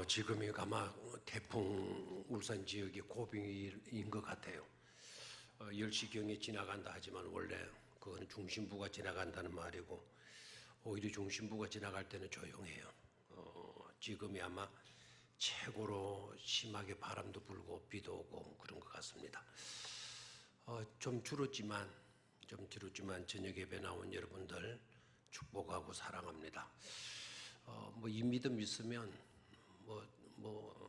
지금이 아마 태풍 울산 지역이 고비인 것 같아요. 10시경에 지나간다 하지만 원래 그거는 중심부가 지나간다는 말이고 오히려 중심부가 지나갈 때는 조용해요. 지금이 아마 최고로 심하게 바람도 불고 비도 오고 그런 것 같습니다. 좀 줄었지만 저녁 예배 나온 여러분들 축복하고 사랑합니다. 이 믿음 있으면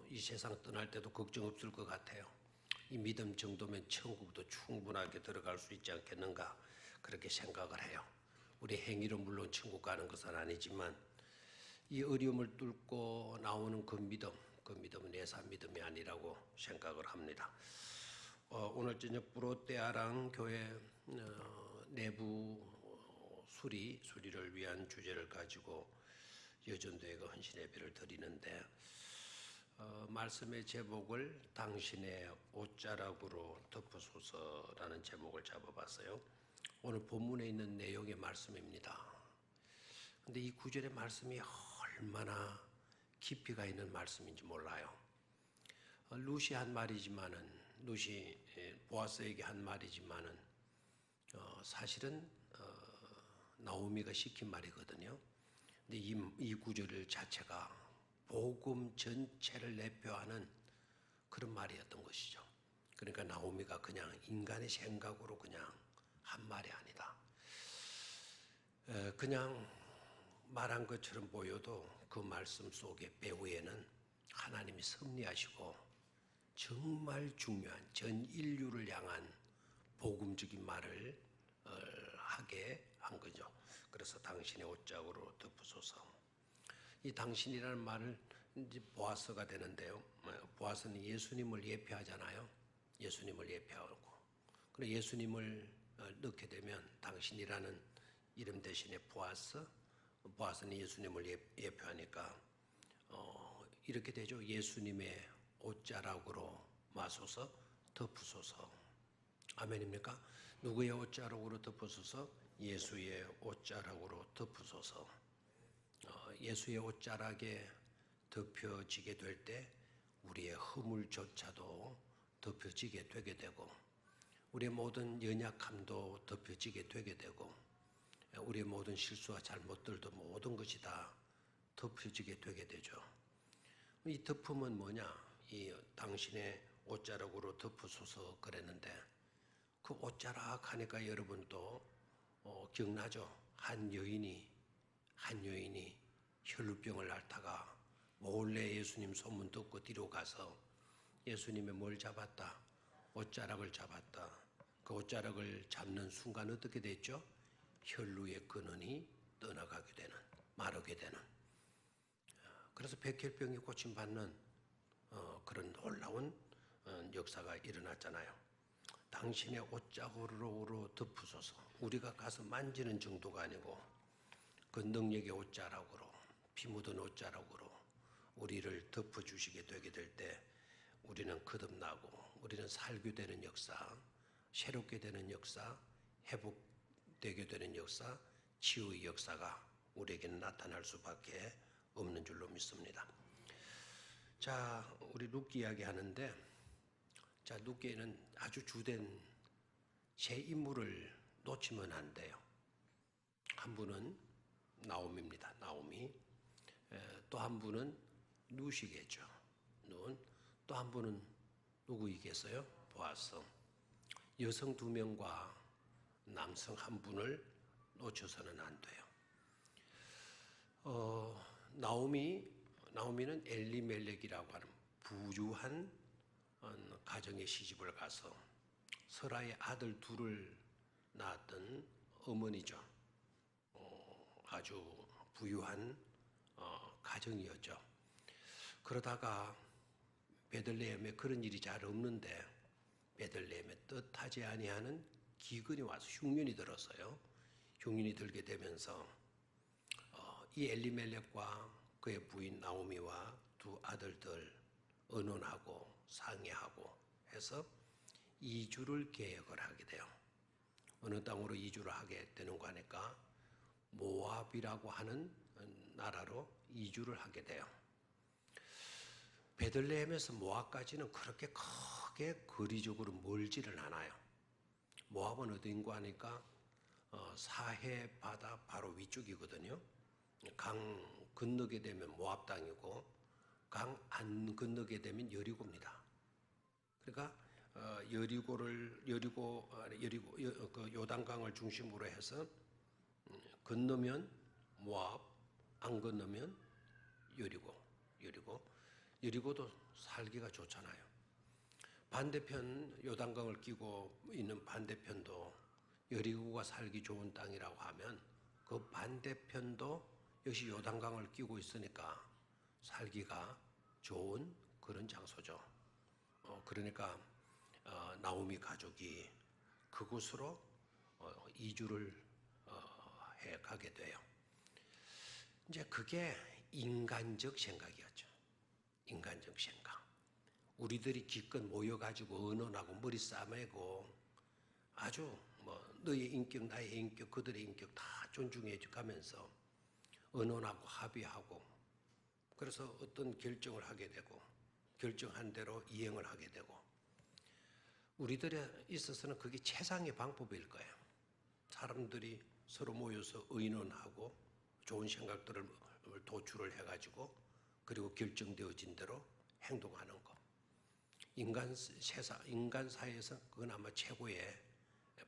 이 세상 떠날 때도 걱정 없을 것 같아요. 이 믿음 정도면 천국도 충분하게 들어갈 수 있지 않겠는가 그렇게 생각을 해요. 우리 행위로 물론 천국 가는 것은 아니지만 이 어려움을 뚫고 나오는 그 믿음은 내사 믿음이 아니라고 생각을 합니다. 오늘 저녁 브로테아랑 교회 내부 수리를 위한 주제를 가지고 여전도회가 헌신 예배를 드리는데 말씀의 제목을 당신의 옷자락으로 덮으소서라는 제목을 잡아봤어요. 오늘 본문에 있는 내용의 말씀입니다. 근데 이 구절의 말씀이 얼마나 깊이가 있는 말씀인지 몰라요. 루시 한 말이지만은 루시 보아스에게 한 말이지만은 사실은 나오미가 시킨 말이거든요. 근데 이 구절 자체가 복음 전체를 대표하는 그런 말이었던 것이죠. 그러니까 나오미가 그냥 인간의 생각으로 그냥 한 말이 아니다. 그냥 말한 것처럼 보여도 그 말씀 속에 배후에는 하나님이 섭리하시고 정말 중요한 전 인류를 향한 복음적인 말을 하게 한 거죠. 그래서 당신의 옷자락으로 덮으소서. 이 당신이라는 말을 이제 보아스가 되는데요. 보아스는 예수님을 예표하잖아요. 예수님을 예표하고. 그래 예수님을 넣게 되면 당신이라는 이름 대신에 보아스는 예수님을 예표하니까 이렇게 되죠. 예수님의 옷자락으로 마소서 덮으소서. 아멘입니까? 누구의 옷자락으로 덮으소서? 예수의 옷자락으로 덮으소서. 예수의 옷자락에 덮여지게 될 때 우리의 허물조차도 덮여지게 되게 되고 우리의 모든 연약함도 덮여지게 되게 되고 우리의 모든 실수와 잘못들도 모든 것이 다 덮여지게 되게 되죠. 이 덮음은 뭐냐? 이 당신의 옷자락으로 덮으소서 그랬는데 그 옷자락 하니까 여러분도 기억나죠? 한 여인이 혈루병을 앓다가 몰래 예수님 소문 듣고 뒤로 가서 예수님의 뭘 잡았다? 옷자락을 잡았다. 그 옷자락을 잡는 순간 어떻게 됐죠? 혈루의 근원이 떠나가게 되는, 마르게 되는. 그래서 백혈병이 고침받는 그런 놀라운 역사가 일어났잖아요. 당신의 옷자락으로 덮으소서. 우리가 가서 만지는 정도가 아니고 그 능력의 옷자락으로 피 묻은 옷자락으로 우리를 덮어주시게 되게 될 때 우리는 거듭나고 우리는 살게 되는 역사, 새롭게 되는 역사, 회복되게 되는 역사, 치유의 역사가 우리에게는 나타날 수밖에 없는 줄로 믿습니다. 자, 우리 룻기 이야기 하는데 자, 룻기에는 아주 주된 세 인물을 놓치면 안 돼요. 한 분은 나오미입니다. 나오미. 또 한 분은 룻이겠죠. 또 한 분은 누구이겠어요? 보아스. 여성 2명과 남성 1분을 놓쳐서는 안 돼요. 나오미는 엘리멜렉이라고 하는 부유한 가정에 시집을 가서 설아의 아들 2을 낳았던 어머니죠. 아주 부유한 가정이었죠. 그러다가 베들레헴에 그런 일이 잘 없는데 베들레헴에 뜻하지 아니하는 기근이 와서 흉년이 들었어요. 흉년이 들게 되면서 이 엘리멜렉과 그의 부인 나오미와 2 아들들 의논하고 상의하고 해서 이주를 계획을 하게 돼요. 어느 땅으로 이주를 하게 되는 거 하니까 모압이라고 하는 나라로 이주를 하게 돼요. 베들레헴에서 모압까지는 그렇게 크게 거리적으로 멀지를 않아요. 모압은 어딘가 하니까 사해 바다 바로 위쪽이거든요. 강 건너게 되면 모압 땅이고 강 안 건너게 되면 여리고입니다. 그러니까 그 요단강을 중심으로 해서 건너면 모압, 안 건너면 여리고도 살기가 좋잖아요. 반대편 요단강을 끼고 있는 반대편도 여리고가 살기 좋은 땅이라고 하면 그 반대편도 역시 요단강을 끼고 있으니까 살기가 좋은 그런 장소죠. 그러니까 나오미 가족이 그곳으로 이주를 해 가게 돼요. 이제 그게 인간적 생각이었죠. 인간적 생각. 우리들이 기껏 모여가지고 언론하고 머리 싸매고 아주 너의 인격, 나의 인격, 그들의 인격 다 존중해 가면서 언론하고 합의하고 그래서 어떤 결정을 하게 되고 결정한 대로 이행을 하게 되고 우리들에 있어서는 그게 최상의 방법일 거예요. 사람들이 서로 모여서 의논하고 좋은 생각들을 도출을 해가지고 그리고 결정되어진 대로 행동하는 것. 인간 사회에서 그건 아마 최고의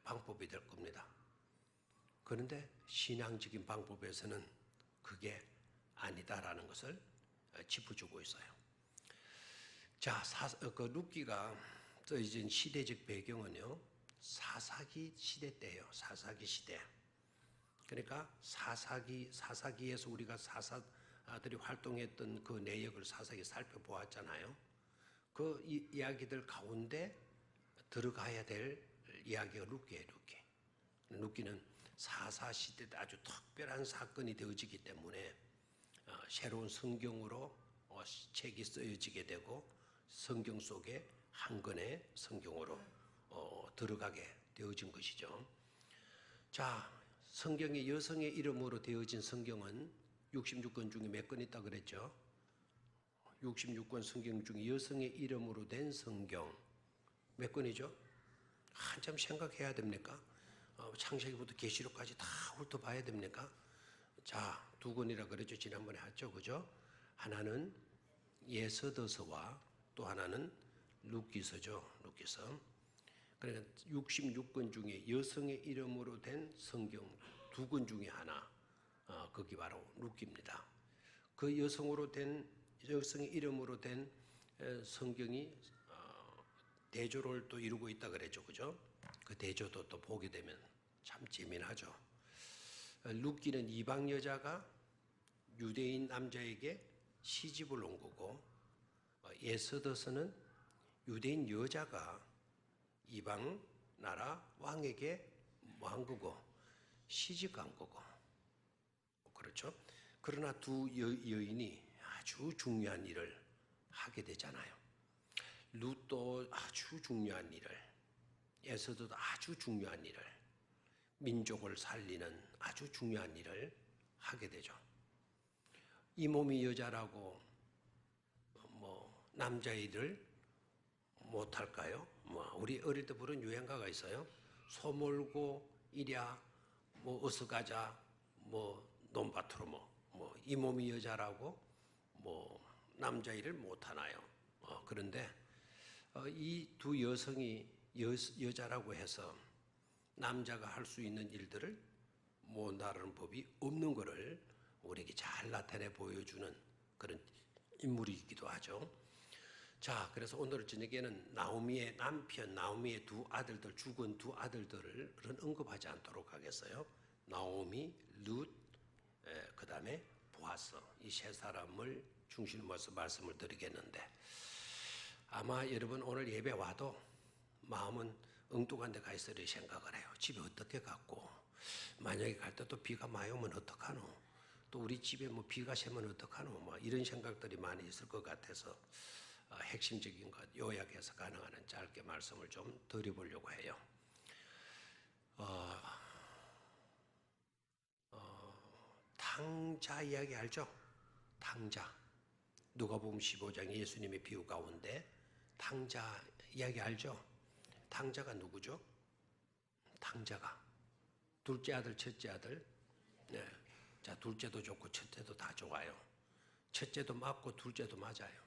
방법이 될 겁니다. 그런데 신앙적인 방법에서는 그게 아니다라는 것을 짚어주고 있어요. 자, 그 룻기가 써진 시대적 배경은요, 사사기 시대 때예요. 사사기 시대. 그러니까 사사기에서 우리가 사사들이 활동했던 그 내역을 사사기 살펴보았잖아요. 그 이야기들 가운데 들어가야 될 이야기가 룻기예요. 룻기는 사사 시대 때 아주 특별한 사건이 되어지기 때문에 새로운 성경으로 책이 쓰여지게 되고 성경 속에 한 권의 성경으로 들어가게 되어진 것이죠. 자, 성경에 여성의 이름으로 되어진 성경은 66권 중에 몇 권 있다 그랬죠? 66권 성경 중에 여성의 이름으로 된 성경 몇 권이죠? 한참 생각해야 됩니까? 창세기부터 계시록까지 다 훑어봐야 됩니까? 자, 2권이라 그랬죠. 지난번에 했죠. 그죠? 하나는 예서더서와 또 하나는 룻기서죠. 룻기서. 그러니까 66권 중에 여성의 이름으로 된 성경 2권 중에 하나, 거기 바로 룻기입니다. 그 여성의 이름으로 된 성경이 대조를 또 이루고 있다 그랬죠. 그죠? 그 대조도 또 보게 되면 참 재미나죠. 룻기는 이방 여자가 유대인 남자에게 시집을 온 거고, 예서더서는 유대인 여자가 이방 나라 왕에게 한 거고 시집 간 거고, 그렇죠? 그러나 두 여인이 아주 중요한 일을 하게 되잖아요. 룻도 아주 중요한 일을, 예서더도 아주 중요한 일을, 민족을 살리는 아주 중요한 일을 하게 되죠. 이 몸이 여자라고 남자애들 못할까요? 우리 어릴 때 부른 유행가가 있어요. 소 몰고 이랴 어서 가자 논밭으로 이 몸이 여자라고 남자일을 못하나요? 그런데 이 두 여성이 여자라고 해서 남자가 할 수 있는 일들을 못하는 법이 없는 것을 우리에게 잘 나타내 보여주는 그런 인물이기도 하죠. 자, 그래서 오늘 저녁에는 나오미의 남편, 나오미의 두 아들들, 죽은 두 아들들을 언급하지 않도록 하겠어요. 나오미, 룻, 그 다음에 보아스, 이 세 사람을 중심으로 해서 말씀을 드리겠는데, 아마 여러분 오늘 예배 와도 마음은 엉뚱한 데 가 있으리 생각을 해요. 집에 어떻게 갔고, 만약에 갈 때 또 비가 많이 오면 어떡하노? 또 우리 집에 비가 새면 어떡하노? 이런 생각들이 많이 있을 것 같아서 핵심적인 것 요약해서 가능한 한 짧게 말씀을 좀 드려보려고 해요. 탕자 이야기 알죠? 탕자. 누가복음 15장 예수님의 비유 가운데 탕자 이야기 알죠? 탕자가 누구죠? 탕자가 둘째 아들, 첫째 아들. 네. 자, 둘째도 좋고 첫째도 다 좋아요. 첫째도 맞고 둘째도 맞아요.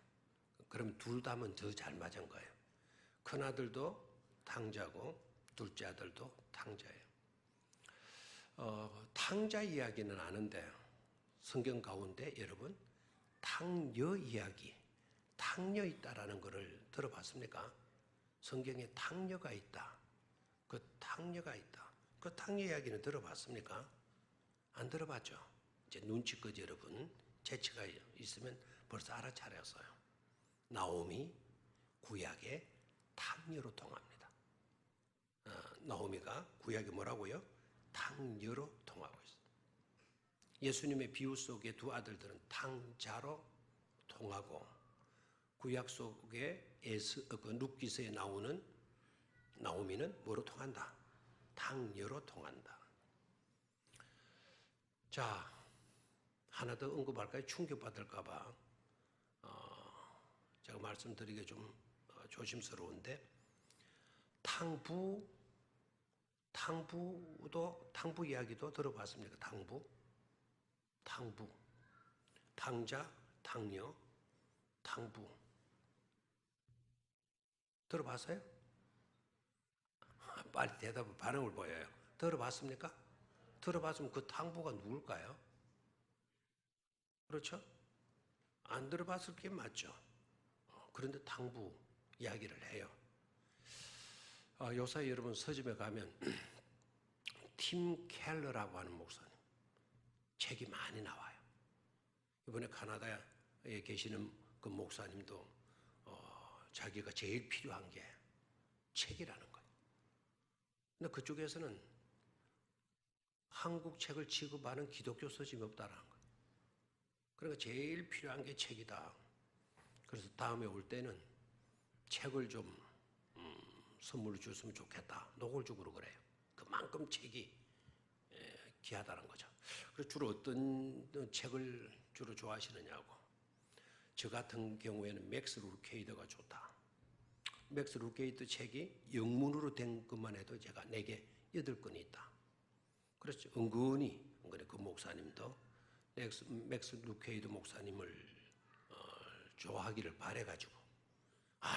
그럼 둘 다면 더 잘 맞은 거예요. 큰 아들도 탕자고 둘째 아들도 탕자예요. 탕자 이야기는 아는데 성경 가운데 여러분 탕녀 이야기, 탕녀 있다라는 것을 들어봤습니까? 성경에 탕녀가 있다. 그 탕녀가 있다. 그 탕녀 이야기는 들어봤습니까? 안 들어봤죠? 이제 눈치껏 여러분 재치가 있으면 벌써 알아차렸어요. 나오미 구약의 탕녀로 통합니다. 나오미가 구약이 뭐라고요? 탕녀로 통하고 있어요. 예수님의 비유 속의 두 아들들은 탕자로 통하고 구약 속의 룻기서에 나오는 나오미는 뭐로 통한다? 탕녀로 통한다. 자, 하나 더 언급할까요? 충격받을까봐 제가 말씀드리기 좀 조심스러운데 탕부 이야기도 들어봤습니까? 탕부, 탕자, 탕녀, 탕부 들어봤어요? 빨리 반응을 보여요. 들어봤습니까? 들어봤으면 그 탕부가 누굴까요? 그렇죠? 안 들어봤을 게 맞죠. 그런데 탕부 이야기를 해요. 요새 여러분 서점에 가면 팀 켈러라고 하는 목사님 책이 많이 나와요. 이번에 카나다에 계시는 그 목사님도 자기가 제일 필요한 게 책이라는 거예요. 근데 그쪽에서는 한국 책을 취급하는 기독교 서점이 없다라는 거예요. 그러니까 제일 필요한 게 책이다. 그래서 다음에 올 때는 책을 좀 선물로 줬으면 좋겠다. 노골적으로 그래요. 그만큼 책이 귀하다는 거죠. 그래서 주로 어떤 책을 주로 좋아하시느냐고. 저 같은 경우에는 맥스 루케이더가 좋다. 맥스 루케이더 책이 영문으로 된 것만 해도 제가 4개, 8권이 있다. 그렇죠. 은근히 그 목사님도 맥스 루케이더 목사님을 좋아하기를 바래가지고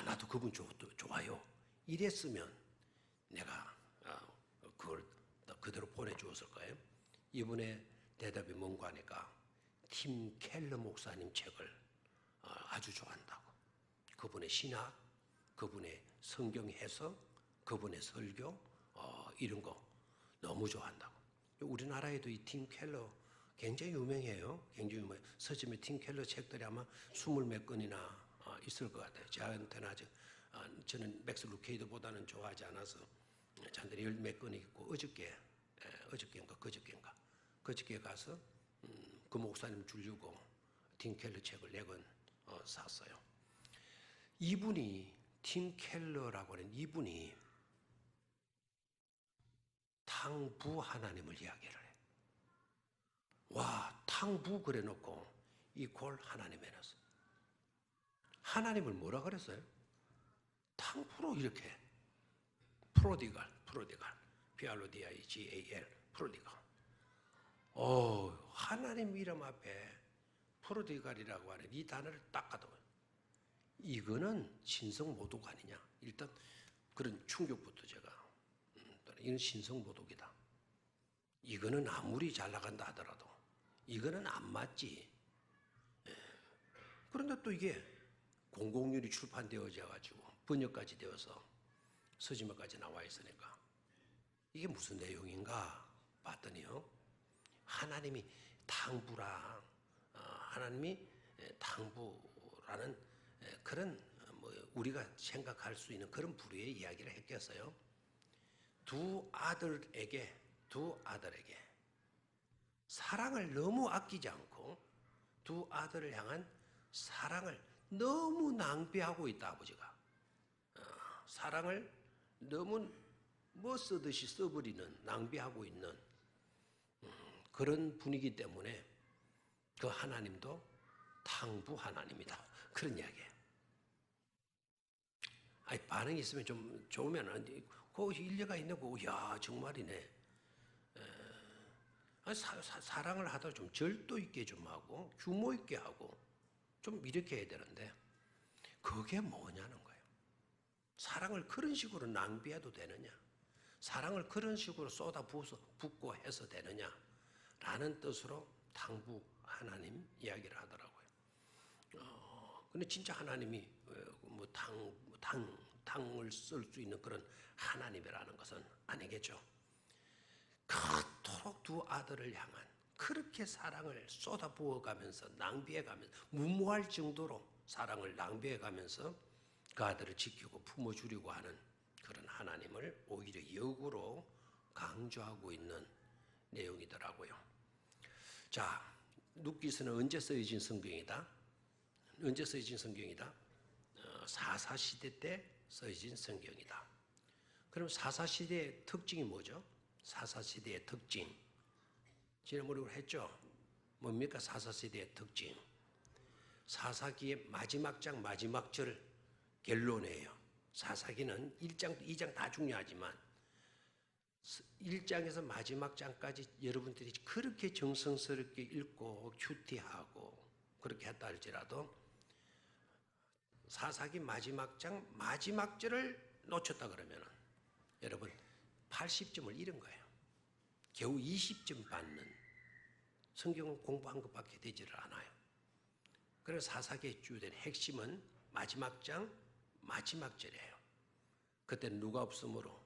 나도 그분 좋아요. 이랬으면 내가 그걸 그대로 보내주었을 거예요. 이번에 대답이 뭔가 하니까 팀 켈러 목사님 책을 아주 좋아한다고. 그분의 신학, 그분의 성경 해석, 그분의 설교 이런 거 너무 좋아한다고. 우리나라에도 이 팀 켈러 굉장히 유명해요. 굉장히 유명해요. 서점에 팀 켈러 책들이 아마 20몇 권이나 있을 것 같아요. 저한테는 아직 저는 맥스 루케이드보다는 좋아하지 않아서 잔들이 10몇 권이 있고 그저께 가서 그 목사님 주려고 팀 켈러 책을 4권 샀어요. 이분이 팀 켈러라고 하는 이분이 탕부 하나님을 이야기를 해. 와, 탕부 그래놓고 이꼴 하나님 해놨어. 하나님을 뭐라 그랬어요? 탕부로 이렇게 프로디갈, PRODIGAL, 프로디갈. 하나님 이름 앞에 프로디갈이라고 하는 이 단어를 딱 가도 이거는 신성모독 아니냐. 일단 그런 충격부터 제가 이건 신성모독이다. 이거는 아무리 잘 나간다 하더라도 이거는 안 맞지. 그런데 또 이게 공공률이 출판되어져 가지고 번역까지 되어서 서점에까지 나와 있으니까 이게 무슨 내용인가 봤더니요. 하나님이 탕부라, 하나님이 탕부라는 그런 우리가 생각할 수 있는 그런 부류의 이야기를 했겠어요. 두 아들에게 사랑을 너무 아끼지 않고 두 아들을 향한 사랑을 너무 낭비하고 있다. 아버지가 사랑을 너무 쓰듯이 써버리는, 낭비하고 있는 그런 분위기 때문에 그 하나님도 탕부 하나님이다. 그런 이야기예요. 아니, 반응이 있으면 좀 좋으면 그 일리가 있는 거고, 야 정말이네. 사랑을 하다 좀 절도 있게 좀 하고 규모 있게 하고 좀 이렇게 해야 되는데 그게 뭐냐는 거예요. 사랑을 그런 식으로 낭비해도 되느냐? 사랑을 그런 식으로 쏟아붓고 해서 되느냐? 라는 뜻으로 탕부 하나님 이야기를 하더라고요. 근데 진짜 하나님이 탕을 쓸 수 있는 그런 하나님이라는 것은 아니겠죠. 그토록 두 아들을 향한 그렇게 사랑을 쏟아부어가면서 낭비해가면서 무모할 정도로 사랑을 낭비해가면서 그 아들을 지키고 품어주려고 하는 그런 하나님을 오히려 역으로 강조하고 있는 내용이더라고요. 자, 룻기서는 언제 쓰여진 성경이다? 언제 쓰여진 성경이다? 사사시대 때 쓰여진 성경이다. 그럼 사사시대의 특징이 뭐죠? 사사시대의 특징. 지난번에 우리 했죠? 뭡니까? 사사시대의 특징. 사사기의 마지막 장 마지막 절 결론이에요. 사사기는 1장, 2장 다 중요하지만 1장에서 마지막 장까지 여러분들이 그렇게 정성스럽게 읽고 큐티하고 그렇게 했다 할지라도 사사기 마지막 장 마지막 절을 놓쳤다 그러면 여러분 80점을 잃은 거예요. 겨우 20점 받는 성경을 공부한 것밖에 되지를 않아요. 그래서 사사기의 주된 핵심은 마지막 장 마지막 절이에요. 그때는 누가 없으므로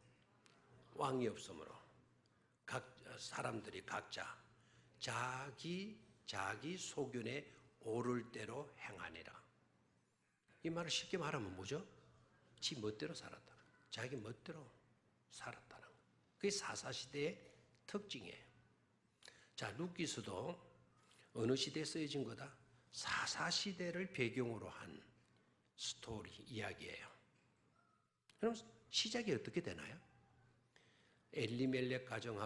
왕이 없으므로 각 사람들이 각자 자기 소견에 오를 대로 행하니라. 이 말을 쉽게 말하면 뭐죠? 지 멋대로 살았다. 자기 멋대로 살았다는 거. 그게 사사시대의 특징이에요. 자, 룻기서도 어느 시대에 쓰여진 거다? 사사시대를 배경으로 한 스토리 이야기예요. 그럼 시작이 어떻게 되나요? 엘리멜렉 가정이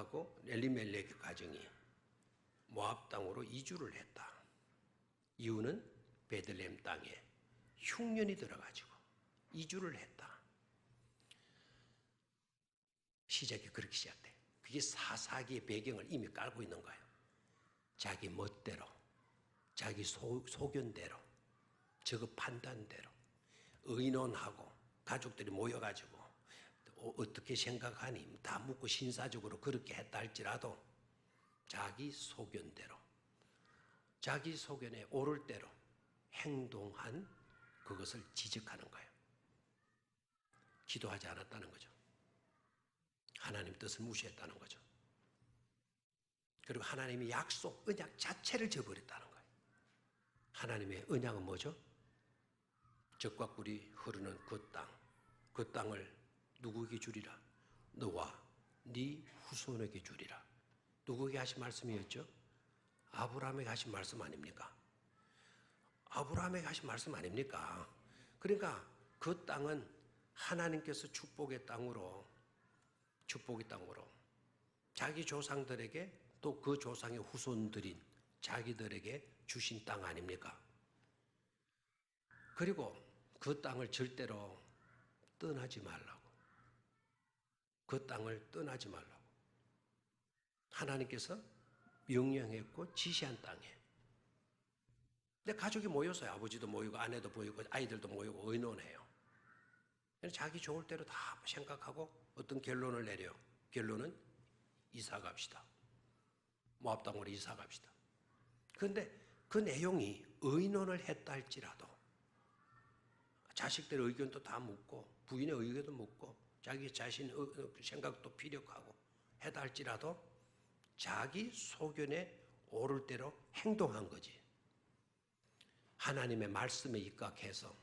모압 땅으로 이주를 했다. 이유는 베들레헴 땅에 흉년이 들어가지고 이주를 했다. 시작이 그렇게 시작돼. 그게 사사기의 배경을 이미 깔고 있는 거예요. 자기 멋대로, 자기 소견대로, 저거 판단대로 의논하고 가족들이 모여가지고 어떻게 생각하니 다 묻고 신사적으로 그렇게 했다 할지라도 자기 소견대로, 자기 소견에 오를 대로 행동한 그것을 지적하는 거예요. 기도하지 않았다는 거죠. 하나님 뜻을 무시했다는 거죠. 그리고 하나님의 약속, 언약 자체를 저버렸다는 거예요. 하나님의 언약은 뭐죠? 젖과 꿀이 흐르는 그 땅을 누구에게 주리라? 너와 네 후손에게 주리라. 누구에게 하신 말씀이었죠? 아브라함에게 하신 말씀 아닙니까? 아브라함에게 하신 말씀 아닙니까? 그러니까 그 땅은 하나님께서 축복의 땅으로 자기 조상들에게 또 그 조상의 후손들인 자기들에게 주신 땅 아닙니까? 그리고 그 땅을 절대로 떠나지 말라고. 그 땅을 떠나지 말라고. 하나님께서 명령했고 지시한 땅에. 근데 가족이 모여서요. 아버지도 모이고 아내도 모이고 아이들도 모이고 의논해요. 자기 좋을 대로 다 생각하고 어떤 결론을 내려요. 결론은 이사 갑시다. 모압 땅으로 이사 갑시다. 그런데 그 내용이 의논을 했다 할지라도 자식들의 의견도 다 묻고 부인의 의견도 묻고 자기 자신의 생각도 피력하고 했다 할지라도 자기 소견에 오를 대로 행동한 거지. 하나님의 말씀에 입각해서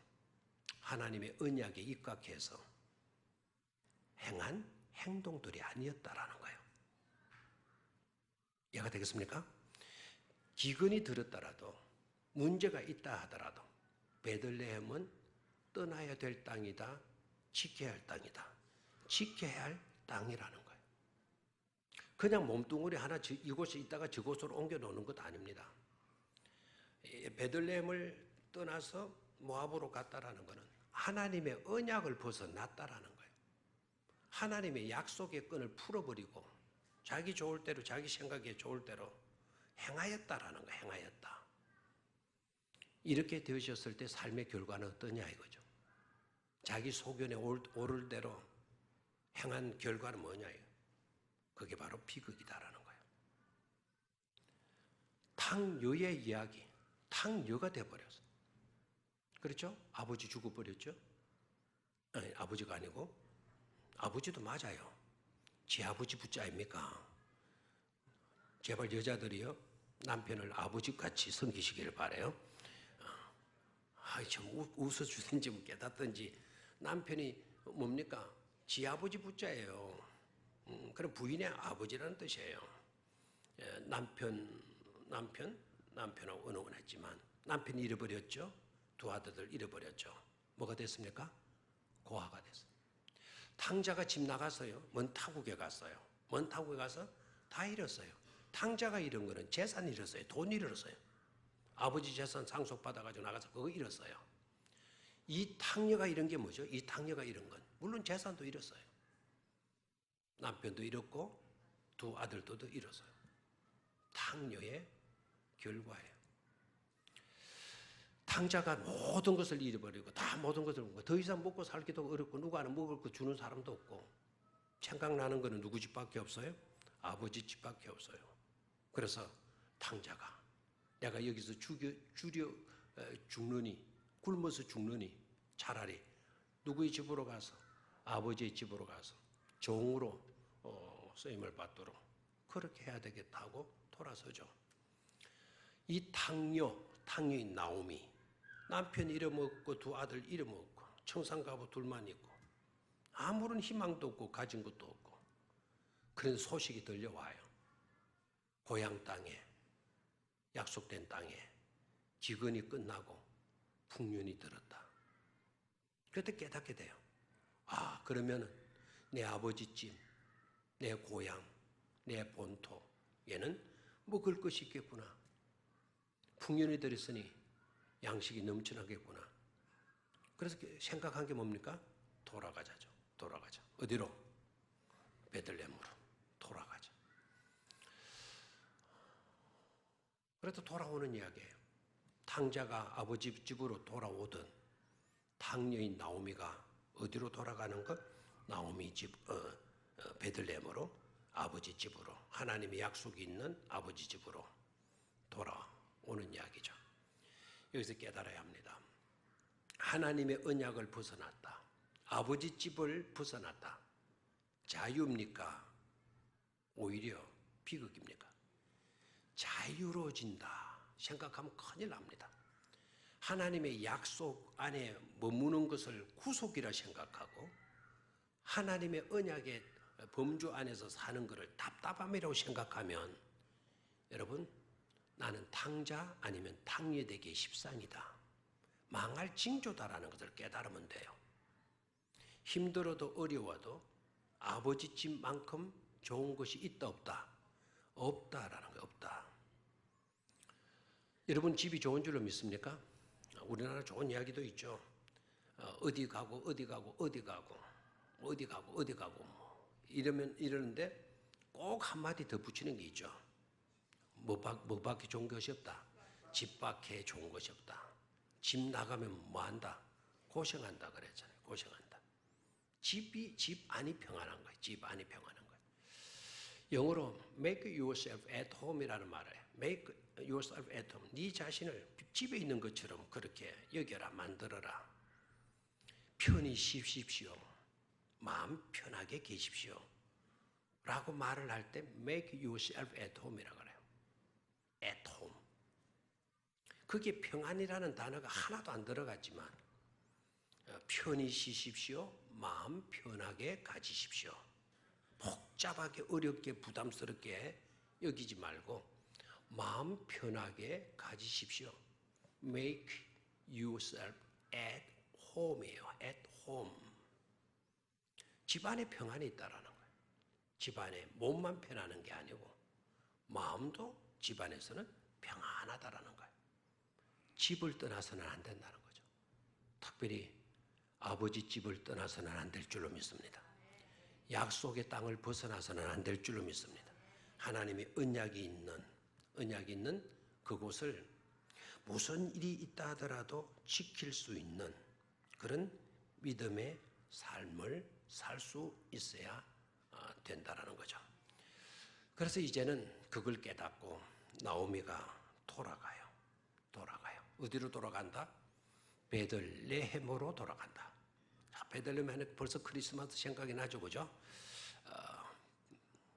하나님의 언약에 입각해서 행한 행동들이 아니었다라는 거예요. 이해가 되겠습니까? 기근이 들었더라도 문제가 있다 하더라도 베들레헴은 떠나야 될 땅이다. 지켜야 할 땅이다. 지켜야 할 땅이라는 거예요. 그냥 몸뚱어리 하나 이곳에 있다가 저곳으로 옮겨 놓는 것 아닙니다. 베들레헴을 떠나서 모압으로 갔다라는 것은 하나님의 언약을 벗어났다라는 거예요. 하나님의 약속의 끈을 풀어버리고 자기 좋을 대로, 자기 생각에 좋을 대로 행하였다라는 거예요. 행하였다. 이렇게 되셨을 때 삶의 결과는 어떠냐 이거죠. 자기 소견에 오를 대로 행한 결과는 뭐냐 이거. 그게 바로 비극이다라는 거예요. 탕여의 이야기, 탕여가 돼버렸어요. 그렇죠? 아버지 죽어버렸죠? 아니, 아버지가 아니고 아버지도 맞아요. 제 아버지 부자입니까? 제발 여자들이요 남편을 아버지같이 섬기시기를 바라요. 참 웃어주든지 뭐 깨닫든지 남편이 뭡니까? 지 아버지 부자예요. 그럼 부인의 아버지라는 뜻이에요. 남편하고 언어원했지만 남편이 잃어버렸죠. 두 아들들 잃어버렸죠. 뭐가 됐습니까? 고아가 됐어요. 탕자가 집 나갔어요. 먼 타국에 갔어요. 먼 타국에 가서 다 잃었어요. 탕자가 잃은 거는 재산 잃었어요. 돈 잃었어요. 아버지 재산 상속받아가지고 나가서 그거 잃었어요. 이 탕녀가 잃은 게 뭐죠? 이 탕녀가 잃은 건 물론 재산도 잃었어요. 남편도 잃었고 두 아들도 잃었어요. 탕녀의 결과예요. 탕자가 모든 것을 잃어버리고 다 모든 것을 먹고 더 이상 먹고 살기도 어렵고 누가 하나 먹을 거 주는 사람도 없고 생각나는 거는 누구 집밖에 없어요? 아버지 집밖에 없어요. 그래서 탕자가 내가 여기서 죽느니 굶어서 죽느니 차라리 누구의 집으로 가서 아버지의 집으로 가서 종으로 쓰임을 받도록 그렇게 해야 되겠다고 돌아서죠. 이 탕녀인 나오미 남편 잃어먹고 두 아들 잃어먹고 청산가부 둘만 있고 아무런 희망도 없고 가진 것도 없고 그런 소식이 들려와요. 고향 땅에 약속된 땅에 기근이 끝나고 풍년이 들었다. 그때 깨닫게 돼요. 그러면 내 아버지 집, 내 고향, 내 본토 얘는 먹을 것이 있겠구나. 풍년이 들었으니 양식이 넘쳐나겠구나. 그래서 생각한 게 뭡니까? 돌아가자죠. 돌아가자. 어디로? 베들레헴으로 돌아가자. 그래도 돌아오는 이야기예요. 탕자가 아버지 집으로 돌아오던 탕녀인 나오미가 어디로 돌아가는 것? 나오미 집, 베들레헴으로 아버지 집으로 하나님의 약속이 있는 아버지 집으로 돌아오는 이야기죠. 여기서 깨달아야 합니다. 하나님의 언약을 벗어났다. 아버지 집을 벗어났다. 자유입니까? 오히려 비극입니까? 자유로워진다 생각하면 큰일 납니다. 하나님의 약속 안에 머무는 것을 구속이라 생각하고 하나님의 언약의 범주 안에서 사는 것을 답답함이라고 생각하면 여러분 나는 탕자 아니면 탕녀되기의 십상이다. 망할 징조다라는 것을 깨달으면 돼요. 힘들어도 어려워도 아버지 집만큼 좋은 것이 있다 없다? 없다라는 거예요. 없다. 여러분 집이 좋은 줄로 믿습니까? 우리나라 좋은 이야기도 있죠. 어디 가고 이러는데 꼭 한마디 더 붙이는 게 있죠. 뭐밖에 좋은 것이 없다. 집밖에 좋은 것이 없다. 집 나가면 뭐한다? 고생한다 그랬잖아요. 고생한다. 집 안이 평안한 거예요. 집 안이 평안한 거예요. 영어로 make yourself at home이라는 말을 해요. make yourself at home. 네 자신을 집에 있는 것처럼 그렇게 여겨라, 만들어라. 편히 쉬십시오. 마음 편하게 계십시오. 라고 말을 할 때 make yourself at home이라고 그래요. at home. 그게 평안이라는 단어가 하나도 안 들어갔지만 편히 쉬십시오. 마음 편하게 가지십시오. 복잡하게 어렵게 부담스럽게 여기지 말고 마음 편하게 가지십시오. Make yourself at home이에요. at home. 집안에 평안이 있다라는 거예요. 집안에 몸만 편하는 게 아니고 마음도 집안에서는 평안하다라는 거예요. 집을 떠나서는 안 된다는 거죠. 특별히 아버지 집을 떠나서는 안 될 줄로 믿습니다. 약속의 땅을 벗어나서는 안 될 줄로 믿습니다. 하나님의 언약이 있는 그곳을 무슨 일이 있다 하더라도 지킬 수 있는 그런 믿음의 삶을 살 수 있어야 된다라는 거죠. 그래서 이제는 그걸 깨닫고 나오미가 돌아가요. 어디로 돌아간다? 베들레헴으로 돌아간다. 자, 베들레헴 하면 벌써 크리스마스 생각이 나죠, 그죠?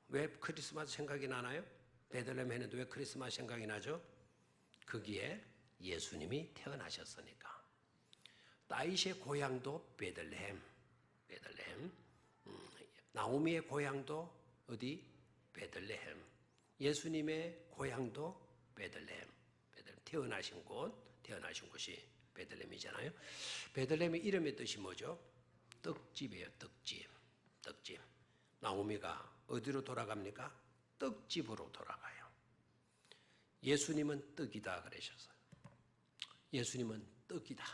왜 크리스마스 생각이 나나요? 베들레헴 해는데 왜 크리스마스 생각이 나죠? 거기에 예수님이 태어나셨으니까. 다윗의 고향도 베들레헴. 나오미의 고향도 어디? 베들레헴. 예수님의 고향도 베들레헴. 태어나신 곳이 베들레헴이잖아요. 베들레헴의 이름의 뜻이 뭐죠? 떡집이에요. 떡집. 나오미가 어디로 돌아갑니까? 떡집으로 돌아가요. 예수님은 떡이다 그러셨어요. 예수님은 떡이다.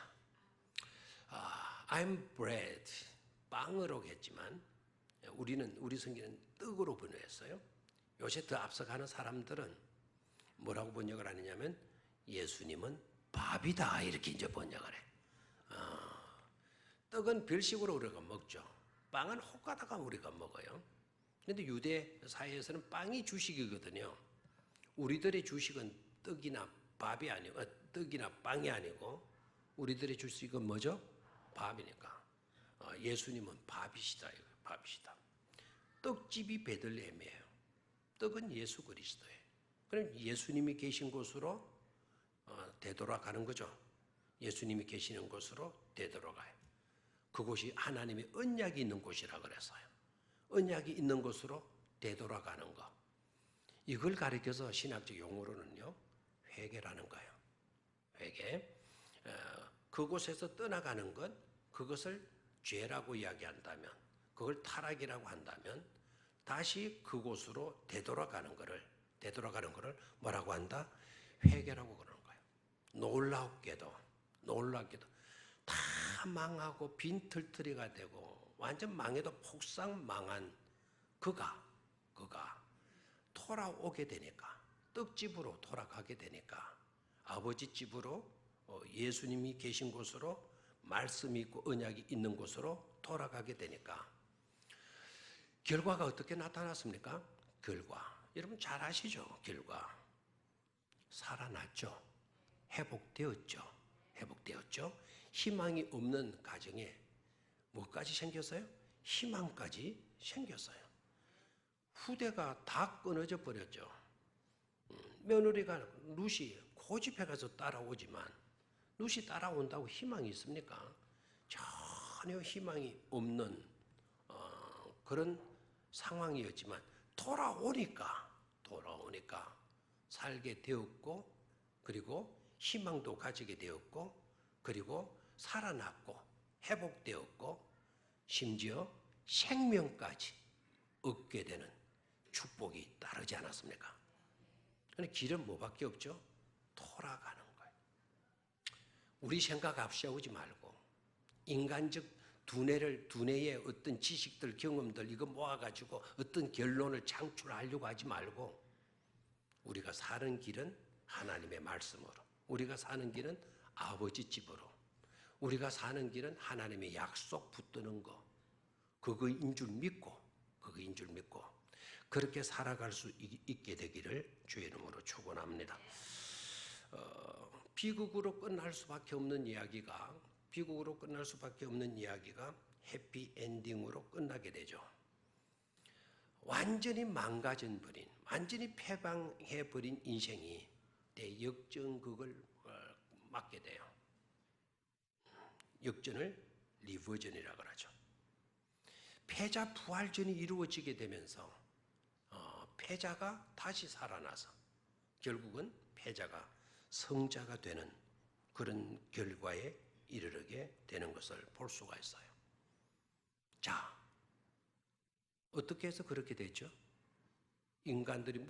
I'm bread, 빵으로 했지만 우리 성경은 떡으로 번역했어요. 요새 더 앞서가는 사람들은 뭐라고 번역을 하느냐면 예수님은 밥이다 이렇게 이제 번역을 해. 떡은 별식으로 우리가 먹죠. 빵은 혹가다가 우리가 먹어요. 그런데 유대 사회에서는 빵이 주식이거든요. 우리들의 주식은 떡이나 밥이 아니고 떡이나 빵이 아니고 우리들의 주식은 뭐죠? 밥이니까. 예수님은 밥이시다. 떡집이 베들레헴이에요. 떡은 예수 그리스도예요. 그럼 예수님이 계신 곳으로 되돌아가는 거죠. 예수님이 계시는 곳으로 되돌아가요. 그곳이 하나님의 언약이 있는 곳이라 그랬어요. 언약이 있는 곳으로 되돌아가는 것. 이걸 가리켜서 신학적 용어로는요, 회개라는 거예요. 회개. 그곳에서 떠나가는 것, 그것을 죄라고 이야기한다면, 그걸 타락이라고 한다면, 다시 그곳으로 되돌아가는 거를 뭐라고 한다? 회개라고 그러는 거예요. 놀랍게도 다 망하고 빈털터리가 되고 완전 망해도 폭삭 망한 그가 돌아오게 되니까, 떡집으로 돌아가게 되니까, 아버지 집으로, 예수님이 계신 곳으로, 말씀이 있고 언약이 있는 곳으로 돌아가게 되니까 결과가 어떻게 나타났습니까? 여러분 잘 아시죠? 결과 살아났죠. 회복되었죠. 희망이 없는 가정에 뭐까지 생겼어요? 희망까지 생겼어요. 후대가 다 끊어져 버렸죠. 며느리가 루시 고집해 가서 따라오지만 루시 따라온다고 희망이 있습니까? 전혀 희망이 없는 그런 상황이었지만 돌아오니까 살게 되었고, 그리고 희망도 가지게 되었고, 그리고 살아났고 회복되었고, 심지어 생명까지 얻게 되는 축복이 따르지 않았습니까? 그런데 길은 뭐밖에 없죠? 돌아가는 거예요. 우리 생각 앞세우지 말고 인간적 두뇌의 어떤 지식들, 경험들 이거 모아가지고 어떤 결론을 창출하려고 하지 말고, 우리가 사는 길은 하나님의 말씀으로, 우리가 사는 길은 아버지 집으로, 우리가 사는 길은 하나님의 약속 붙드는 거, 그거인 줄 믿고 그렇게 살아갈 수 있게 되기를 주의 이름으로 축원합니다. 비극으로 끝날 수밖에 없는 이야기가 해피엔딩으로 끝나게 되죠. 완전히 망가져버린, 완전히 패방해버린 인생이 대역전극을 맞게 돼요. 역전을 리버전이라고 하죠. 패자 부활전이 이루어지게 되면서 패자가 다시 살아나서 결국은 패자가 성자가 되는 그런 결과에 이르게 되는 것을 볼 수가 있어요. 자, 어떻게 해서 그렇게 됐죠? 인간들이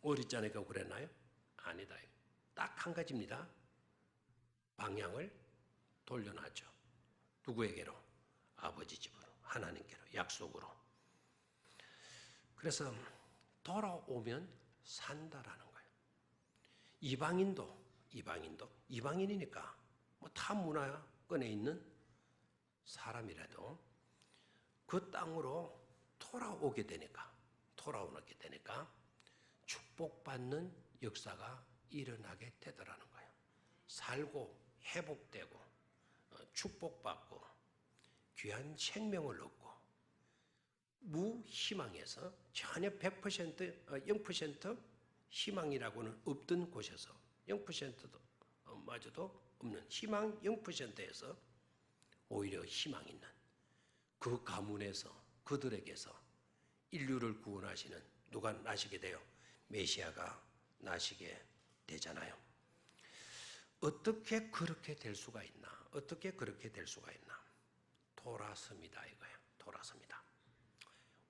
머리 짜내고 그랬나요? 아니다. 딱 한 가지입니다. 방향을 돌려놨죠. 누구에게로? 아버지 집으로, 하나님께로, 약속으로. 그래서 돌아오면 산다라는 거예요. 이방인이니까 뭐 타 문화권에 있는 사람이라도 그 땅으로 돌아오게 되니까 축복받는 역사가 일어나게 되더라는 거예요. 살고 회복되고 축복받고 귀한 생명을 얻고 무희망에서 전혀 100% 0% 희망이라고는 없던 곳에서 0%도 마저도 없는 희망 0%에서 오히려 희망 있는 그 가문에서 그들에게서 인류를 구원하시는 누가 나시게 돼요? 메시아가 나시게 되잖아요. 어떻게 그렇게 될 수가 있나? 돌아섭니다 이거예요. 돌아섭니다.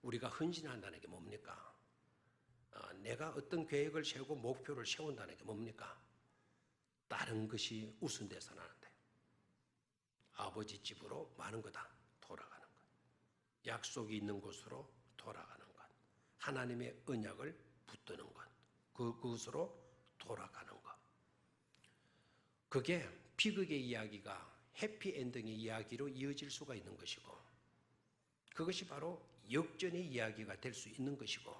우리가 헌신한다는 게 뭡니까? 내가 어떤 계획을 세우고 목표를 세운다는 게 뭡니까? 다른 것이 우선돼서는 안 돼. 아버지 집으로 마는 거다. 돌아가는 것. 약속이 있는 곳으로 돌아가는 것. 하나님의 언약을 붙드는 것. 그곳으로 돌아가는 것. 그게 비극의 이야기가 해피엔딩의 이야기로 이어질 수가 있는 것이고 그것이 바로 역전의 이야기가 될 수 있는 것이고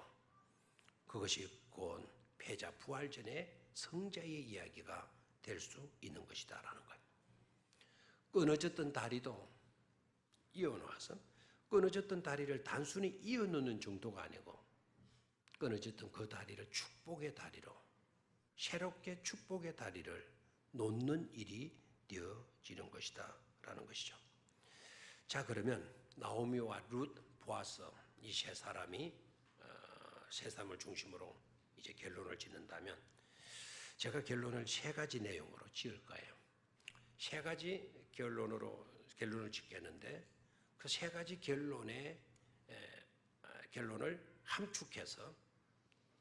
그것이 곧 패자 부활전의 성자의 이야기가 될 수 있는 것이다라는 거예요. 끊어졌던 다리도 이어놓아서 끊어졌던 다리를 단순히 이어놓는 정도가 아니고 끊어졌던 그 다리를 축복의 다리로 새롭게 축복의 다리를 놓는 일이 되어지는 것이다 라는 것이죠. 자, 그러면 나오미와 룻, 보아스 이 세 사람이 세 사람을 중심으로 이제 결론을 짓는다면 제가 결론을 세 가지 내용으로 지을 거예요. 세 가지 결론을 짓겠는데 그 세 가지 결론을 함축해서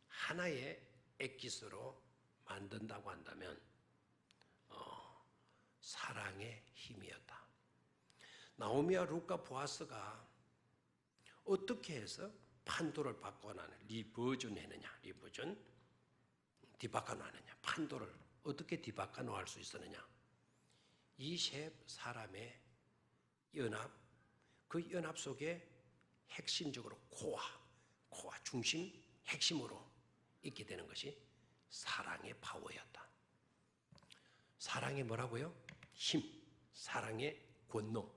하나의 엑기스로 만든다고 한다면 사랑의 힘이었다. 나오미와 룻과 보아스가 어떻게 해서 판도를 바꿔나는 뒤바꿔나느냐 판도를 어떻게 뒤바꿔놓을 수 있었느냐 이 세 사람의 연합 그 연합 속에 핵심적으로 코어 중심 핵심으로 있게 되는 것이 사랑의 파워였다. 사랑의 뭐라고요? 힘, 사랑의 권능.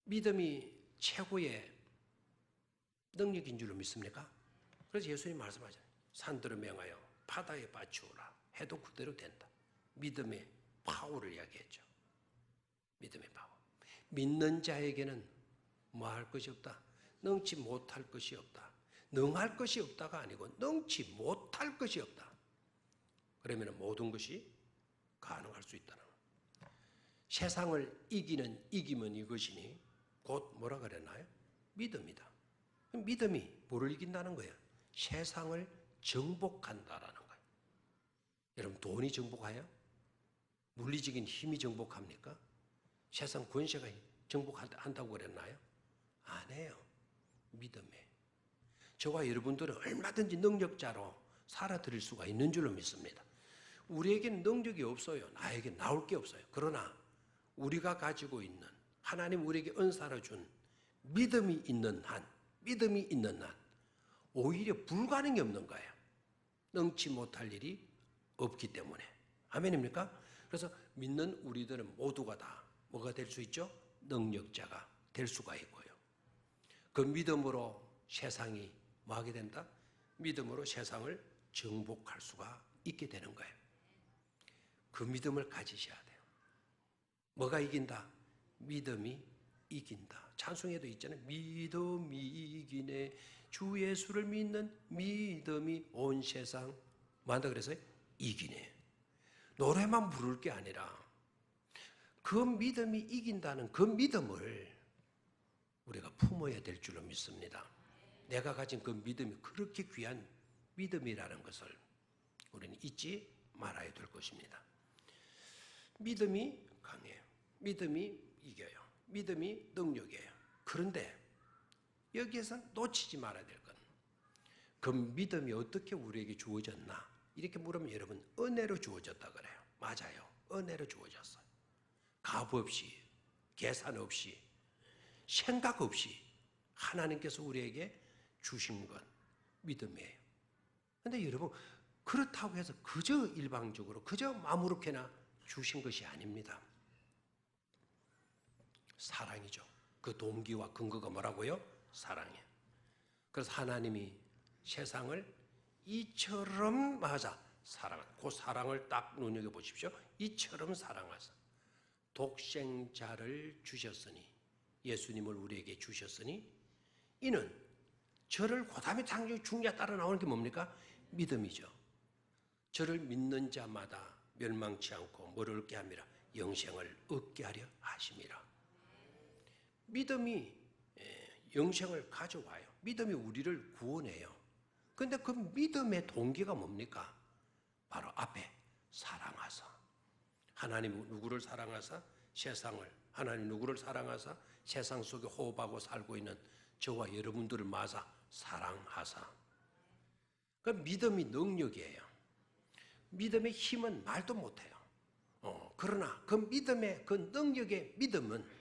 믿음이 최고의 능력인 줄로 믿습니까? 그래서 예수님 말씀하잖아요. 산들을 명하여 바다에 빠치우라 해도 그대로 된다. 믿음의 파워를 이야기했죠. 믿음의 파워. 믿는 자에게는 뭐 할 것이 없다? 능치 못할 것이 없다. 능할 것이 없다가 아니고 능치 못할 것이 없다. 그러면 모든 것이 가능할 수 있다는 거예요. 세상을 이기면 이것이니 곧 뭐라 그랬나요? 믿음이다. 믿음이 뭐를 이긴다는 거예요? 세상을 정복한다라는 거예요. 여러분 돈이 정복해요? 물리적인 힘이 정복합니까? 세상 권세가 정복한다고 그랬나요? 안 해요. 믿음에. 저와 여러분들은 얼마든지 능력자로 살아드릴 수가 있는 줄로 믿습니다. 우리에게는 능력이 없어요. 나에게 나올 게 없어요. 그러나 우리가 가지고 있는 하나님 우리에게 은사를 준 믿음이 있는 한 오히려 불가능이 없는 거예요. 능치 못할 일이 없기 때문에. 아멘입니까? 그래서 믿는 우리들은 모두가 다 뭐가 될 수 있죠? 능력자가 될 수가 있고요. 그 믿음으로 세상이 뭐하게 된다? 믿음으로 세상을 정복할 수가 있게 되는 거예요. 그 믿음을 가지셔야 돼요. 뭐가 이긴다? 믿음이 이긴다. 찬송에도 있잖아요. 믿음이 이기네. 주 예수를 믿는 믿음이 온 세상 뭐한다 그랬어요? 이기네. 노래만 부를 게 아니라 그 믿음이 이긴다는 그 믿음을 우리가 품어야 될 줄로 믿습니다. 내가 가진 그 믿음이 그렇게 귀한 믿음이라는 것을 우리는 잊지 말아야 될 것입니다. 믿음이 강해요. 믿음이 이겨요. 믿음이 능력이에요. 그런데 여기에서 놓치지 말아야 될 건, 그 믿음이 어떻게 우리에게 주어졌나? 이렇게 물으면 여러분, 은혜로 주어졌다 그래요. 맞아요. 은혜로 주어졌어요. 값 없이, 계산 없이, 생각 없이 하나님께서 우리에게 주신 것, 믿음이에요. 그런데 여러분, 그렇다고 해서 그저 일방적으로, 그저 아무렇게나 주신 것이 아닙니다. 사랑이죠. 그 동기와 근거가 뭐라고요? 사랑이에요. 그래서 하나님이 세상을 이처럼 사랑하사, 그 사랑을 딱 눈여겨보십시오. 이처럼 사랑하사 독생자를 주셨으니, 예수님을 우리에게 주셨으니, 이는 저를 고담이 창조 중자 따라 나오는 게 뭡니까? 믿음이죠. 저를 믿는 자마다 멸망치 않고 뭐를 얻게 함이라? 영생을 얻게 하려 하심이라. 믿음이 영생을 가져와요. 믿음이 우리를 구원해요. 그런데 그 믿음의 동기가 뭡니까? 바로 앞에 사랑하사. 하나님 누구를 사랑하사? 세상을. 하나님 누구를 사랑하사? 세상 속에 호흡하고 살고 있는 저와 여러분들을 사랑하사. 그 믿음이 능력이에요. 믿음의 힘은 말도 못해요. 그러나 그 믿음의, 그 능력의 믿음은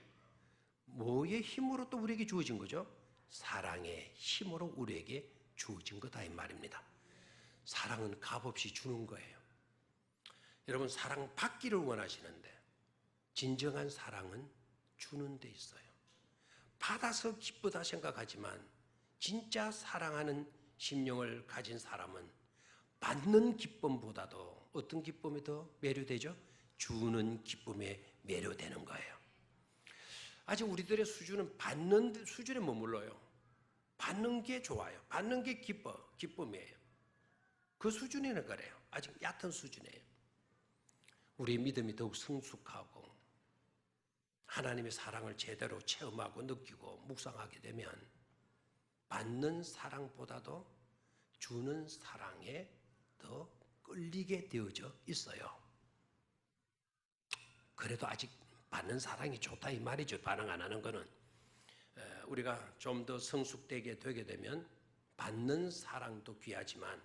뭐의 힘으로 또 우리에게 주어진 거죠? 사랑의 힘으로 우리에게 주어진 거다 이 말입니다. 사랑은 값없이 주는 거예요. 여러분, 사랑 받기를 원하시는데 진정한 사랑은 주는 데 있어요. 받아서 기쁘다 생각하지만 진짜 사랑하는 심령을 가진 사람은 받는 기쁨보다도 어떤 기쁨에 더 매료되죠? 주는 기쁨에 매료되는 거예요. 아직 우리들의 수준은 받는 수준에 머물러요. 받는 게 좋아요. 받는 게 기쁨이에요. 그 수준에는 그래요. 아직 얕은 수준이에요. 우리의 믿음이 더욱 성숙하고 하나님의 사랑을 제대로 체험하고 느끼고 묵상하게 되면 받는 사랑보다도 주는 사랑에 더 끌리게 되어져 있어요. 그래도 아직 받는 사랑이 좋다 이 말이죠. 반응 안 하는 거는. 우리가 좀 더 성숙되게 되게 되면 받는 사랑도 귀하지만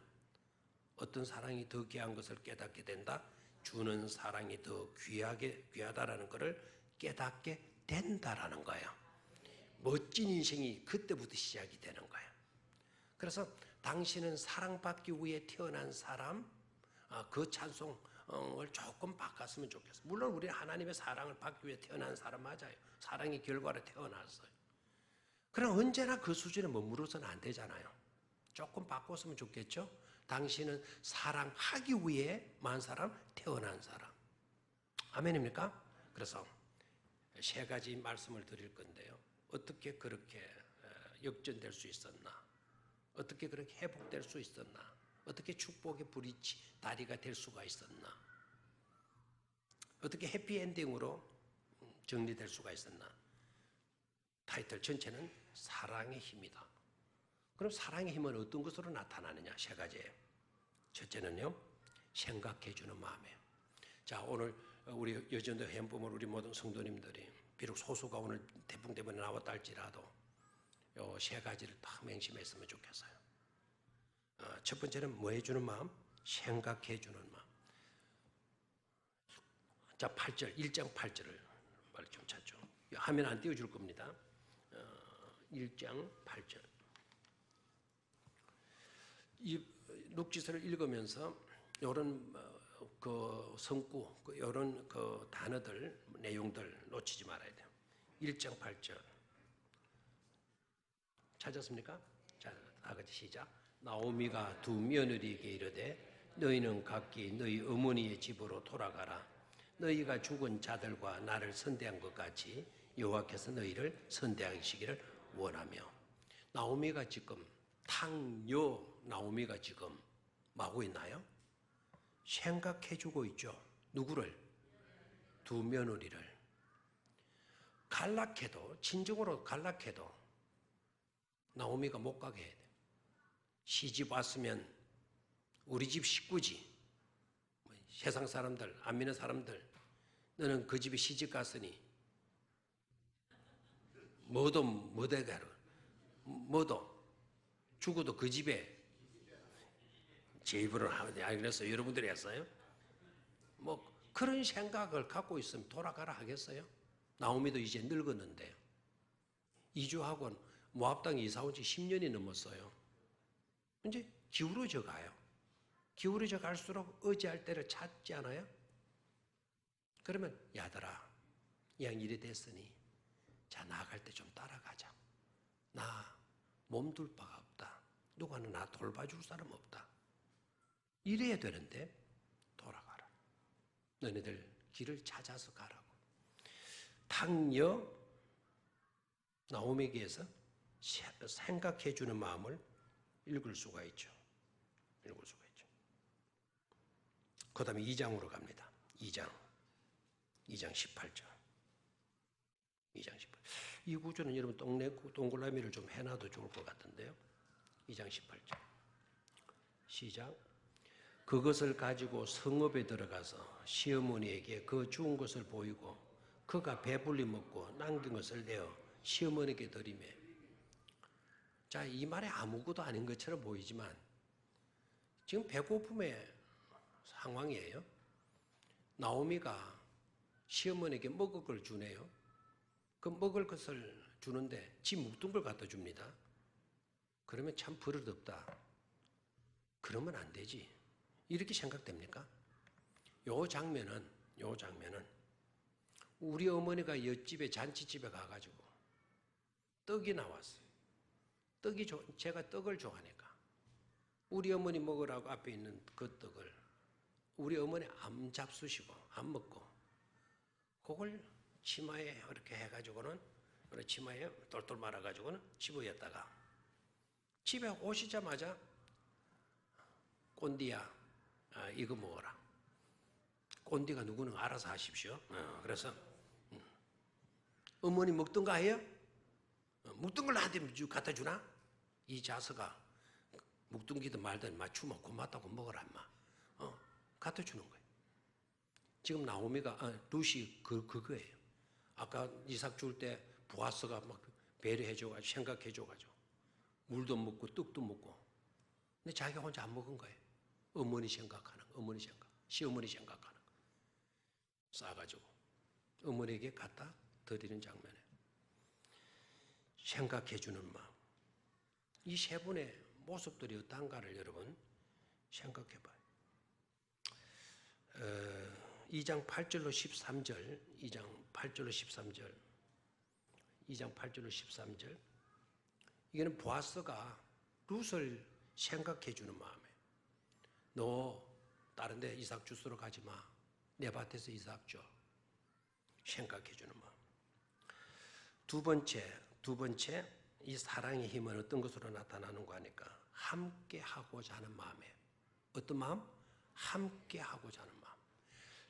어떤 사랑이 더 귀한 것을 깨닫게 된다? 주는 사랑이 더 귀하다라는 것을 깨닫게 된다라는 거예요. 멋진 인생이 그때부터 시작이 되는 거예요. 그래서 당신은 사랑받기 위해 태어난 사람, 그 찬송을 조금 바꿨으면 좋겠어요. 물론 우리는 하나님의 사랑을 받기 위해 태어난 사람 맞아요. 사랑의 결과로 태어났어요. 그럼 언제나 그 수준에 머무러서는 안 되잖아요. 조금 바꿨으면 좋겠죠. 당신은 사랑하기 위해 만 사람 태어난 사람. 아멘입니까? 그래서 세 가지 말씀을 드릴 건데요. 어떻게 그렇게 역전될 수 있었나? 어떻게 그렇게 회복될 수 있었나? 어떻게 축복의 다리가 될 수가 있었나? 어떻게 해피엔딩으로 정리될 수가 있었나? 타이틀 전체는 사랑의 힘이다. 그럼 사랑의 힘은 어떤 것으로 나타나느냐? 세 가지예요. 첫째는요, 생각해주는 마음이에요. 자, 오늘 우리 여전도 회원부모 우리 모든 성도님들이 비록 소수가 오늘 태풍 때문에 나왔다 할지라도 요 세 가지를 딱 맹심했으면 좋겠어요. 첫 번째는 뭐 해주는 마음? 생각해주는 마음. 자, 8절, 1장 8절을 빨리 좀 찾죠. 화면 안 띄워줄 겁니다. 1장 8절. 이 룩지서를 읽으면서 이런 그 성구, 이런 그 단어들, 내용들 놓치지 말아야 돼요. 1장 8절. 찾았습니까? 자, 다 같이 시작. 나오미가 두 며느리에게 이르되 너희는 각기 너희 어머니의 집으로 돌아가라. 너희가 죽은 자들과 나를 선대한 것 같이 여호와께서 너희를 선대하시기를 원하며. 나오미가 지금 나오미가 지금 뭐하고 있나요? 생각해주고 있죠. 누구를? 두 며느리를. 진정으로 갈락해도 나오미가 못 가게 해야 돼. 시집 왔으면 우리 집 식구지. 세상 사람들, 안 믿는 사람들, 너는 그 집에 시집 갔으니 뭐도 못해가라. 뭐도 죽어도 그 집에 제 입으로 하면 알겠어요. 여러분들이 했어요? 뭐 그런 생각을 갖고 있으면 돌아가라 하겠어요? 나오미도 이제 늙었는데요. 이주하고 모압 땅에 이사 온 지 10년이 넘었어요. 이제 기울어져 가요. 기울어져 갈수록 의지할 때를 찾지 않아요? 그러면 야들아, 양 일이 됐으니 자 나아갈 때 좀 따라가자. 나 몸둘 바가 없다. 누가는 나 돌봐줄 사람 없다. 이래야 되는데 돌아가라. 너네들 길을 찾아서 가라고. 당여 나오미에게서 생각해 주는 마음을 읽을 수가 있죠. 읽을 수가 있죠. 그 다음에 2장으로 갑니다. 2장 18절. 2장 18절. 이 구조는 여러분 동그라미를 좀 해놔도 좋을 것 같은데요. 2장 18절. 시작. 그것을 가지고 성읍에 들어가서 시어머니에게 그 주운 것을 보이고 그가 배불리 먹고 남긴 것을 내어 시어머니에게 드리매. 자, 이 말에 아무것도 아닌 것처럼 보이지만 지금 배고픔의 상황이에요. 나오미가 시어머니에게 먹을 걸 주네요. 그 먹을 것을 주는데 지 묵던 걸 갖다 줍니다. 그러면 참 버릇없다. 그러면 안 되지. 이렇게 생각됩니까? 요 장면은 우리 어머니가 옆집에 잔치집에 가가지고 떡이 나왔어요. 제가 떡을 좋아하니까 우리 어머니 먹으라고 앞에 있는 그 떡을 우리 어머니 안 잡수시고 안 먹고 그걸 치마에 이렇게 해가지고는 치마에 똘똘 말아가지고는 집어였다가 집에 오시자마자 꼰디야 이거 먹어라. 꼰디가 누구는 알아서 하십시오. 그래서 어머니 먹던 거 아니에요? 묵던 걸 나한테 갖다 주나? 이 자서가 묵던 기든 말든 맞추면 고맙다고 먹어라 인마. 갖다 주는 거예요. 지금 나오미가 루시 그거예요. 아까 이삭 줄 때 보아스가 막 배려해줘가지고 생각해줘가지고 물도 먹고 떡도 먹고 근데 자기가 혼자 안 먹은 거예요. 어머니 생각하는 시어머니 생각하는 거 싸가지고 어머니에게 갖다 드리는 장면에 생각해주는 마음. 이 세 분의 모습들이 어떤가를 여러분 생각해봐요. 2장 8절로 13절 2장 8절로 13절 이거는 보아스가 룻을 생각해주는 마음이에요. 너 다른 데 이삭 주스러 가지 마. 내 밭에서 이삭 줘. 생각해주는 마음. 두 번째 이 사랑의 힘은 어떤 것으로 나타나는가 하니까 함께 하고자 하는 마음이에요. 어떤 마음? 함께 하고자 하는 마음.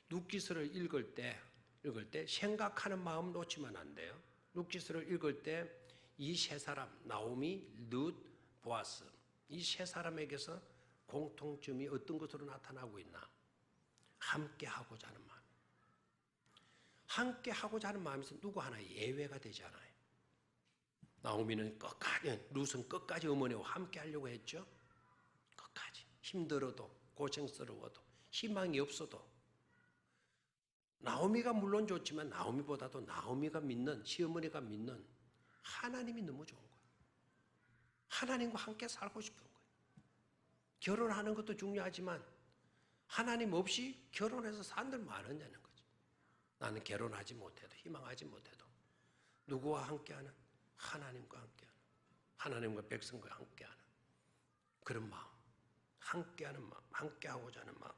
룻기서를 읽을 때 생각하는 마음 놓치면 안 돼요. 룻기서를 읽을 때 이 세 사람 나오미, 룻, 보아스 이 세 사람에게서 공통점이 어떤 것으로 나타나고 있나? 함께 하고자 하는 마음. 함께 하고자 하는 마음에서 누구 하나 예외가 되지 않아요. 나오미는 룻은 끝까지 어머니와 함께 하려고 했죠. 끝까지 힘들어도 고생스러워도 희망이 없어도 나오미가 물론 좋지만 나오미보다도 나오미가 믿는 시어머니가 믿는 하나님이 너무 좋은 거예요. 하나님과 함께 살고 싶은 거예요. 결혼하는 것도 중요하지만 하나님 없이 결혼해서 산들 많으냐는 거죠. 나는 결혼하지 못해도 희망하지 못해도 누구와 함께하는 하나님과 함께하는 하나님과 백성과 함께하는 그런 마음, 함께하는 마음, 함께하고자 하는 마음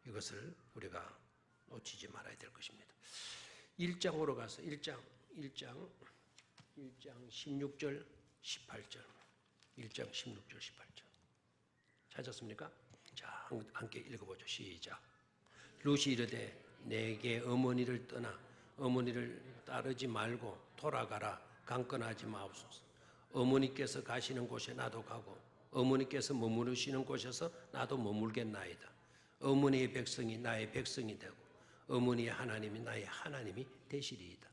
이것을 우리가 놓치지 말아야 될 것입니다. 1장으로 가서 1장 16절 18절 1장 16절 18절 찾았습니까? 자, 함께 읽어보죠. 시작. 룻이 이르되 내게 어머니를 떠나 어머니를 따르지 말고 돌아가라. 강권하지 마옵소서. 어머니께서 가시는 곳에 나도 가고 어머니께서 머무르시는 곳에서 나도 머물겠나이다. 어머니의 백성이 나의 백성이 되고 어머니의 하나님이 나의 하나님이 되시리이다.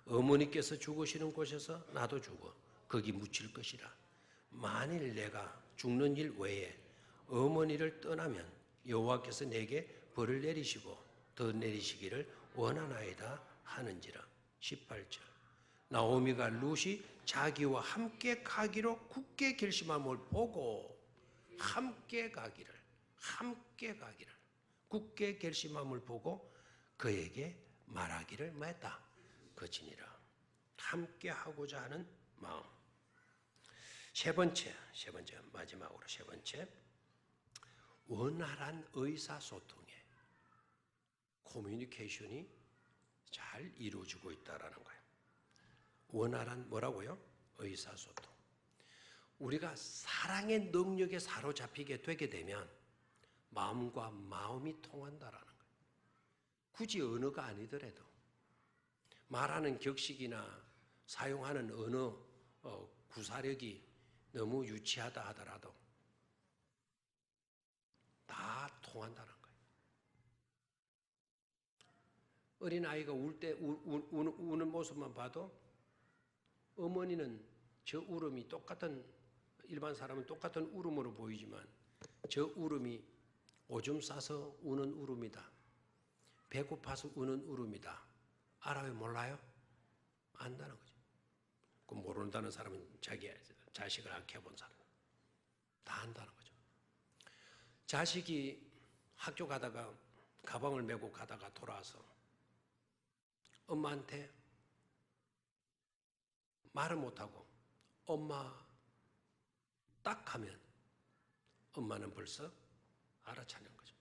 어머니께서 죽으시는 곳에서 나도 죽어 거기 묻힐 것이라. 만일 내가 죽는 일 외에 어머니를 떠나면 여호와께서 내게 벌을 내리시고 더 내리시기를 원하나이다 하는지라. 18절. 나오미가 룻이 자기와 함께 가기로 굳게 결심함을 보고 함께 가기를 굳게 결심함을 보고 그에게 말하기를 뭐했다? 거지니라. 함께 하고자 하는 마음. 세 번째 마지막으로 세 번째, 원활한 의사소통에 커뮤니케이션이 잘 이루어지고 있다라는 거예요. 원활한 뭐라고요? 의사소통. 우리가 사랑의 능력에 사로잡히게 되게 되면 마음과 마음이 통한다라는 거예요. 굳이 언어가 아니더라도 말하는 격식이나 사용하는 언어 구사력이 너무 유치하다 하더라도 다 통한다는 거예요. 어린아이가 울 때 우는 모습만 봐도 어머니는 저 울음이 똑같은, 일반 사람은 똑같은 울음으로 보이지만 저 울음이 오줌 싸서 우는 울음이다, 배고파서 우는 울음이다. 알아요? 몰라요? 안다는 거죠. 그 모른다는 사람은 자기 자식을 아껴본 사람 다 안다는 거죠. 자식이 학교 가다가 가방을 메고 가다가 돌아와서 엄마한테 말을 못하고 엄마 딱 하면 엄마는 벌써 알아차는 거죠.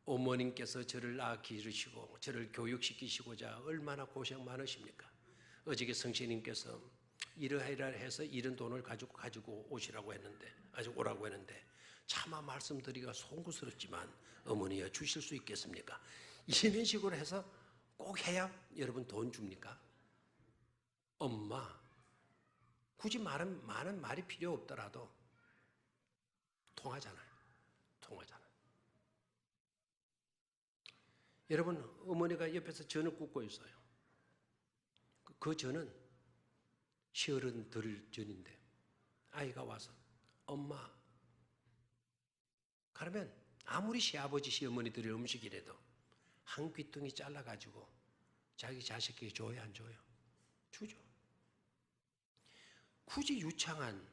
어머님께서 저를 낳아 기르시고 저를 교육시키시고자 얼마나 고생 많으십니까? 어저께 성신님께서 이러이러 해서 이런 돈을 가지고 오시라고 했는데, 아직 오라고 했는데 차마 말씀드리기가 송구스럽지만 어머니여 주실 수 있겠습니까? 이런 식으로 해서 꼭 해야 여러분 돈 줍니까? 엄마, 굳이 많은 말이 필요 없더라도 통하잖아요. 여러분, 어머니가 옆에서 전을 굽고 있어요. 그 전은 시어른들 전인데 아이가 와서 엄마, 그러면 아무리 시아버지 시어머니들의 음식이라도 한 귀퉁이 잘라가지고 자기 자식에게 줘요, 안 줘요? 주죠. 굳이 유창한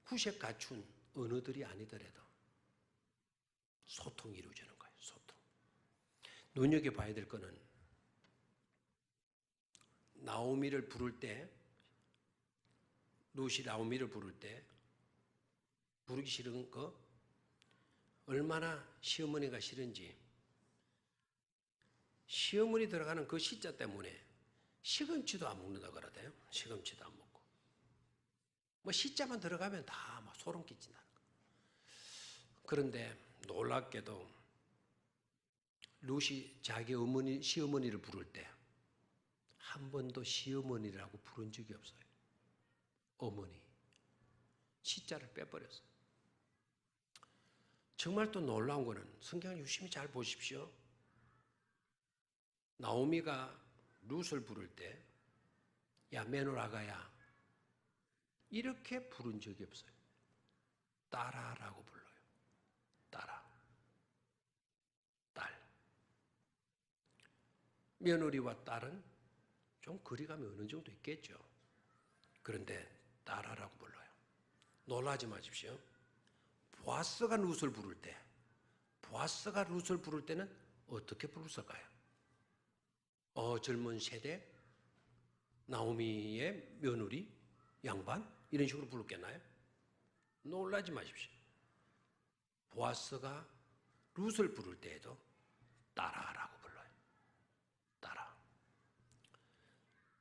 구색 갖춘 언어들이 아니더라도 소통이 이루어지는 거예요. 소통. 눈여겨봐야 될 거는 나오미를 부를 때, 룻이 나오미를 부를 때 부르기 싫은 거, 얼마나 시어머니가 싫은지, 시어머니 들어가는 그 시자 때문에 시금치도 안 먹는다 그러대요. 시금치도 안 먹고. 뭐 시자만 들어가면 다 막 소름 끼친다는 거. 그런데 놀랍게도 룻이 자기 어머니, 시어머니를 부를 때 한 번도 시어머니라고 부른 적이 없어요. 어머니. 시자를 빼버렸어요. 정말 또 놀라운 거는 성경을 유심히 잘 보십시오. 나오미가 룻을 부를 때, 야, 메노라가야, 이렇게 부른 적이 없어요. 딸아라고 불러요. 딸아. 딸. 며느리와 딸은 좀 거리감이 어느 정도 있겠죠. 그런데 딸아라고 불러요. 놀라지 마십시오. 보아스가 룻을 부를 때는 어떻게 부르을까요? 젊은 세대, 나오미의 며느리, 양반 이런 식으로 부르겠나요? 놀라지 마십시오. 보아스가 룻을 부를 때에도 딸아라고 불러요. 딸아.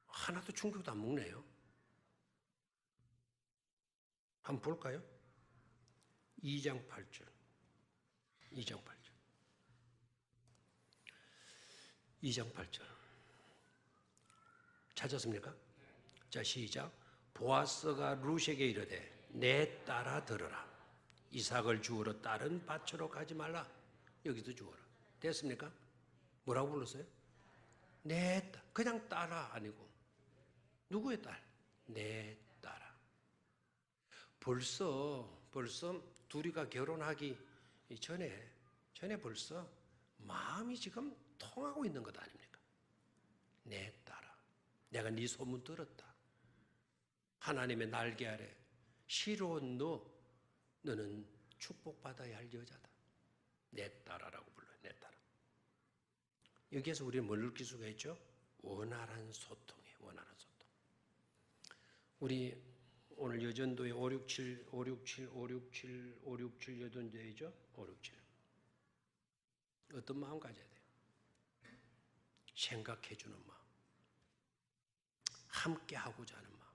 하나도 충격도 안 먹네요. 한번 볼까요? 2장 8절. 2장 8절. 찾았습니까? 자, 시작. 보아스가 룻에게 이르되 내 딸아 들으라. 이삭을 주우러 다른 밭으로 가지 말라. 여기도 주어라. 됐습니까? 뭐라고 불렀어요? 내 딸. 그냥 딸아 아니고 누구의 딸? 내 딸아. 벌써 둘이가 결혼하기 전에 벌써 마음이 지금 통하고 있는 것 아닙니까? 내 딸아, 내가 네 소문 들었다. 하나님의 날개 아래 시로운 너는 축복받아야 할 여자다. 내 딸아라고 불러요. 내 딸아. 여기에서 우리는 뭘 느낄 수가 있죠? 원활한 소통이에요. 원활한 소통. 우리 오늘 여전도에 567 여전도이죠? 567. 어떤 마음 가져야 돼요? 생각해주는 마음. 함께 하고자 하는 마음.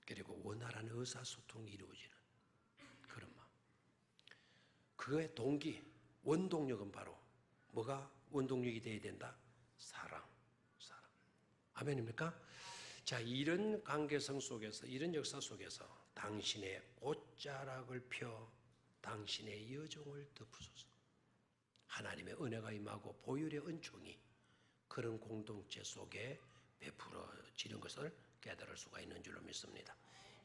그리고 원활한 의사소통이 이루어지는 그런 마음. 그거의 동기, 원동력은 바로 뭐가 원동력이 되어야 된다? 사랑. 아멘입니까? 자, 이런 관계성 속에서, 이런 역사 속에서 당신의 옷자락을 펴 당신의 여종을 덮으소서. 하나님의 은혜가 임하고 보혈의 은총이 그런 공동체 속에 베풀어지는 것을 깨달을 수가 있는 줄로 믿습니다.